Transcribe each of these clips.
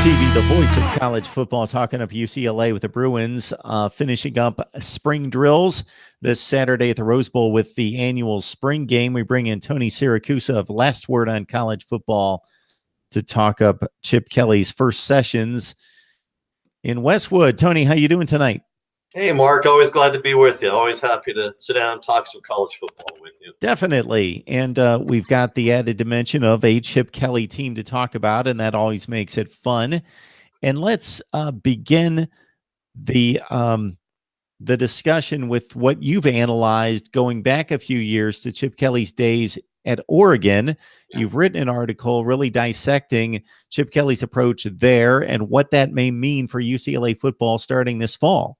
TV, the voice of college football, talking up UCLA with the Bruins, finishing up spring drills this Saturday at the Rose Bowl with the annual spring game. We bring in Tony Siracusa of Last Word on College Football to talk up Chip Kelly's first sessions in Westwood. Tony, how you doing tonight? Hey, Mark, always glad to be with you. Always happy to sit down and talk some college football with you. Definitely. And we've got the added dimension of a Chip Kelly team to talk about, and that always makes it fun. And let's begin the discussion with what you've analyzed going back a few years to Chip Kelly's days at Oregon. You've written an article really dissecting Chip Kelly's approach there and what that may mean for UCLA football starting this fall.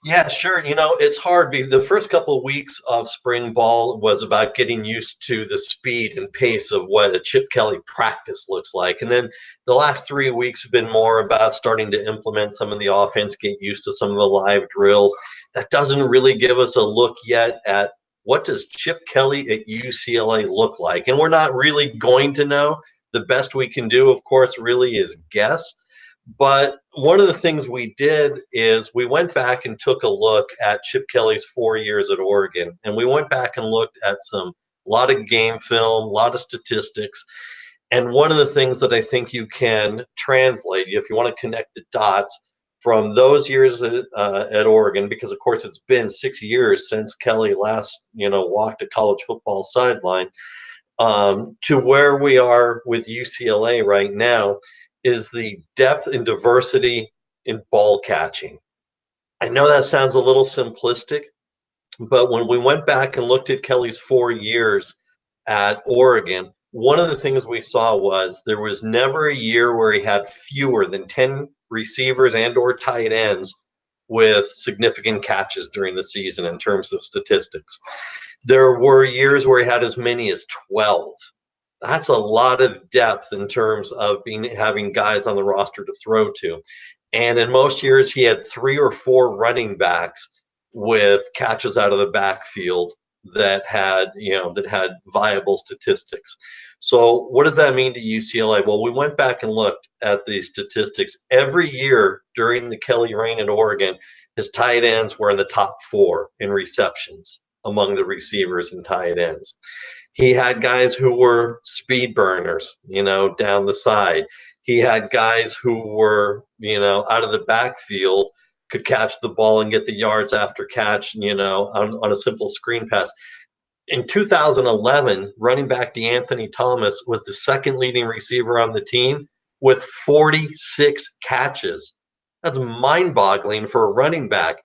Yeah, sure. You know, it's hard. The first couple of weeks of spring ball was about getting used to the speed and pace of what a Chip Kelly practice looks like. And then the last 3 weeks have been more about starting to implement some of the offense, get used to some of the live drills. That doesn't really give us a look yet at what does Chip Kelly at UCLA look like. And we're not really going to know. The best we can do, of course, really is guess. But one of the things we did is we went back and took a look at Chip Kelly's 4 years at Oregon. And we went back and looked at a lot of game film, a lot of statistics. And one of the things that I think you can translate, if you want to connect the dots from those years at Oregon, because of course it's been 6 years since Kelly last, walked a college football sideline, to where we are with UCLA right now, is the depth and diversity in ball catching. I know that sounds a little simplistic, but when we went back and looked at Kelly's 4 years at Oregon, one of the things we saw was there was never a year where he had fewer than 10 receivers and or tight ends with significant catches during the season in terms of statistics. There were years where he had as many as 12. That's a lot of depth in terms of having guys on the roster to throw to. And in most years, he had 3 or 4 running backs with catches out of the backfield that had viable statistics. So what does that mean to UCLA? Well, we went back and looked at the statistics. Every year during the Kelly reign at Oregon, his tight ends were in the top 4 in receptions among the receivers and tight ends. He had guys who were speed burners, down the side. He had guys who were, out of the backfield, could catch the ball and get the yards after catch, on a simple screen pass. In 2011, running back DeAnthony Thomas was the second leading receiver on the team with 46 catches. That's mind-boggling for a running back.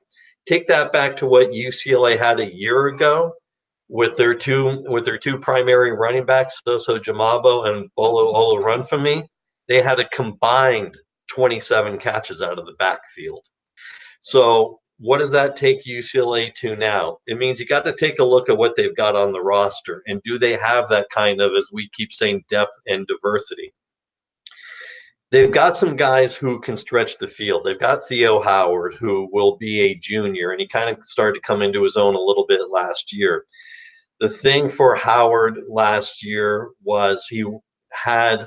Take that back to what UCLA had a year ago with their two primary running backs, Soso Jamabo and Bolo Olorunfemi. They had a combined 27 catches out of the backfield. So what does that take UCLA to now? It means you got to take a look at what they've got on the roster, and do they have that kind of, as we keep saying, depth and diversity? They've got some guys who can stretch the field. They've got Theo Howard, who will be a junior, and he kind of started to come into his own a little bit last year. The thing for Howard last year was he had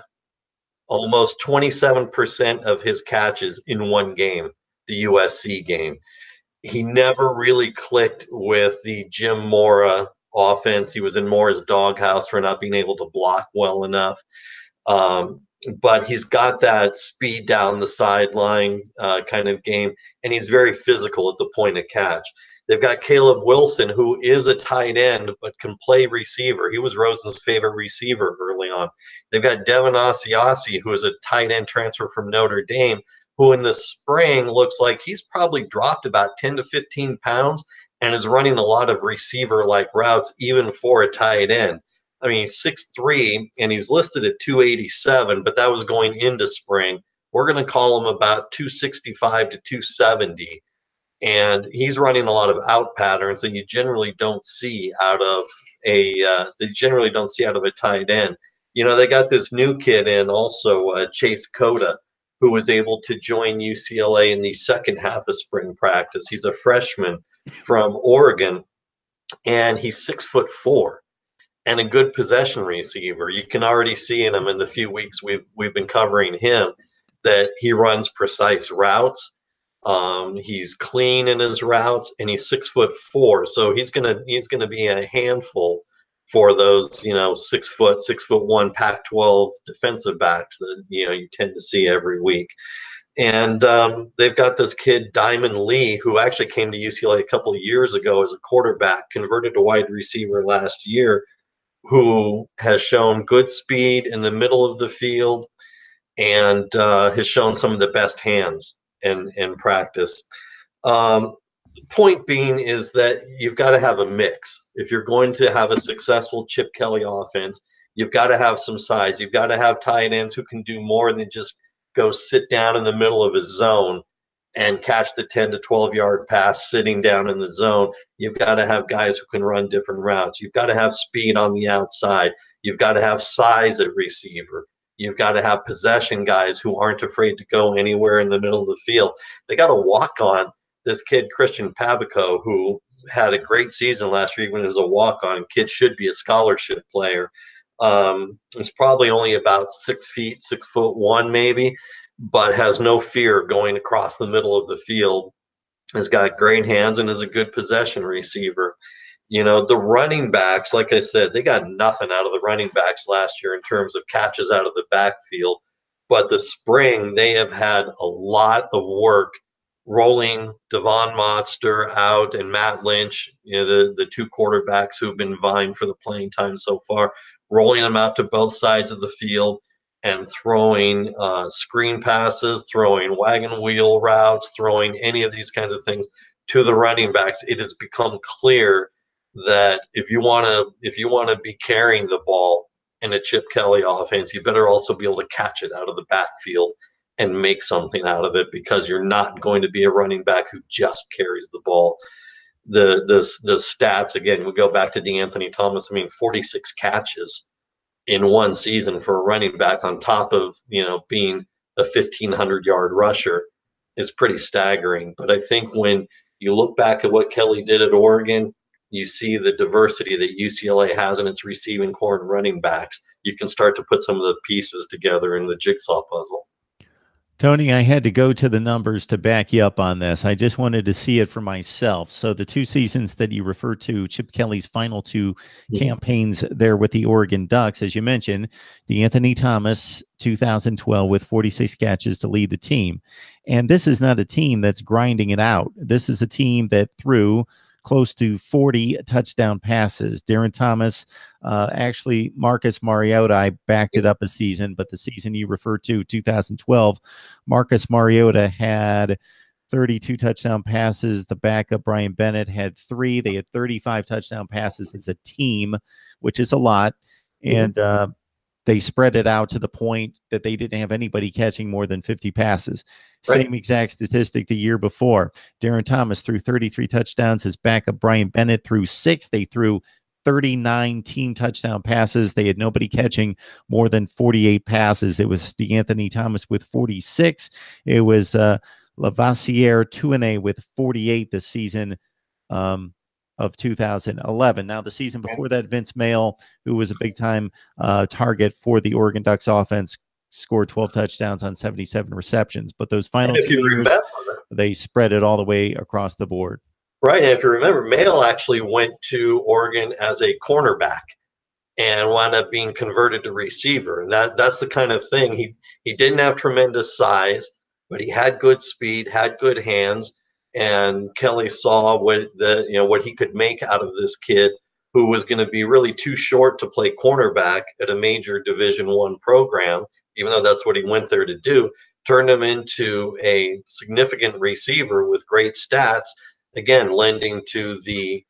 almost 27% of his catches in one game, the USC game. He never really clicked with the Jim Mora offense. He was in Mora's doghouse for not being able to block well enough. But he's got that speed down the sideline kind of game, and he's very physical at the point of catch. They've got Caleb Wilson, who is a tight end but can play receiver. He was Rosen's favorite receiver early on. They've got Devin Asiasi, who is a tight end transfer from Notre Dame, who in the spring looks like he's probably dropped about 10 to 15 pounds and is running a lot of receiver-like routes, even for a tight end. I mean, he's 6'3", and he's listed at 287, but that was going into spring. We're going to call him about 265 to 270. And he's running a lot of out patterns that you generally don't see out of a tight end. They got this new kid in also, Chase Cota, who was able to join UCLA in the second half of spring practice. He's a freshman from Oregon, and he's 6'4" and a good possession receiver. You can already see in him in the few weeks we've been covering him that he runs precise routes. He's clean in his routes, and he's 6'4", so he's gonna be a handful for those 6'1" Pac-12 defensive backs that you tend to see every week. And they've got this kid Diamond Lee, who actually came to UCLA a couple of years ago as a quarterback, converted to wide receiver last year, who has shown good speed in the middle of the field and has shown some of the best hands in practice. Point being is that you've got to have a mix. If you're going to have a successful Chip Kelly offense, you've got to have some size. You've got to have tight ends who can do more than just go sit down in the middle of a zone and catch the 10 to 12-yard pass sitting down in the zone. You've got to have guys who can run different routes. You've got to have speed on the outside. You've got to have size at receiver. You've got to have possession guys who aren't afraid to go anywhere in the middle of the field. They got to walk on this kid, Christian Pavico, who had a great season last year when he was a walk-on. Kid should be a scholarship player. He's probably only about 6 feet, 6'1" maybe, but has no fear going across the middle of the field. Has got great hands and is a good possession receiver. The running backs, like I said, they got nothing out of the running backs last year in terms of catches out of the backfield. But the spring, they have had a lot of work rolling Devon Monster out and Matt Lynch, the two quarterbacks who've been vying for the playing time so far, rolling them out to both sides of the field and throwing screen passes, throwing wagon wheel routes, throwing any of these kinds of things to the running backs. It has become clear that if you want to be carrying the ball in a Chip Kelly offense, you better also be able to catch it out of the backfield and make something out of it, because you're not going to be a running back who just carries the ball. The stats, again, we go back to DeAnthony Thomas. 46 catches in one season for a running back, on top of being a 1,500-yard rusher, is pretty staggering. But I think when you look back at what Kelly did at Oregon, you see the diversity that UCLA has in its receiving core and running backs. You can start to put some of the pieces together in the jigsaw puzzle. Tony, I had to go to the numbers to back you up on this. I just wanted to see it for myself. So the 2 seasons that you refer to, Chip Kelly's final 2 campaigns there with the Oregon Ducks, as you mentioned, DeAnthony Thomas, 2012, with 46 catches to lead the team. And this is not a team that's grinding it out. This is a team that threw close to 40 touchdown passes. Darren Thomas, actually, Marcus Mariota, I backed it up a season, but the season you referred to, 2012, Marcus Mariota had 32 touchdown passes. The backup, Brian Bennett, had 3. They had 35 touchdown passes as a team, which is a lot. And they spread it out to the point that they didn't have anybody catching more than 50 passes. Right. Same exact statistic the year before. Darren Thomas threw 33 touchdowns. His backup, Brian Bennett, threw 6. They threw 39 team touchdown passes. They had nobody catching more than 48 passes. It was DeAnthony Thomas with 46. It was Lavassiere Tuane with 48 this season of 2011. Now, the season before that, Vince Mayle, who was a big-time target for the Oregon Ducks offense, scored 12 touchdowns on 77 receptions. But those final 2 years, they spread it all the way across the board. Right, and if you remember, Mayle actually went to Oregon as a cornerback and wound up being converted to receiver. And that's the kind of thing. He didn't have tremendous size, but he had good speed, had good hands. And Kelly saw what he could make out of this kid, who was going to be really too short to play cornerback at a major Division I program, even though that's what he went there to do. Turned him into a significant receiver with great stats, again, lending to the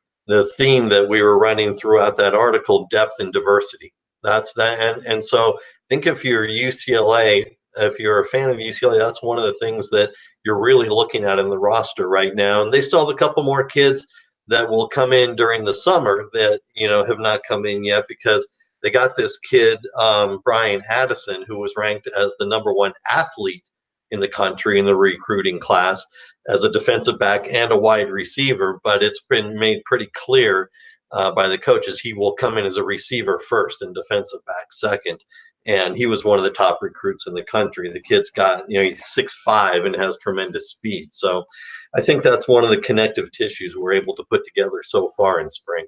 theme that we were running throughout that article: depth and diversity. That's that. And so I think if you're UCLA, if you're a fan of UCLA, that's one of the things that you're really looking at in the roster right now. And they still have a couple more kids that will come in during the summer that, have not come in yet, because they got this kid, Brian Addison, who was ranked as the #1 athlete in the country in the recruiting class as a defensive back and a wide receiver. But it's been made pretty clear by the coaches he will come in as a receiver first and defensive back second. and he was one of the top recruits in the country. The kid's got, he's 6'5" and has tremendous speed. So I think that's one of the connective tissues we're able to put together so far in spring.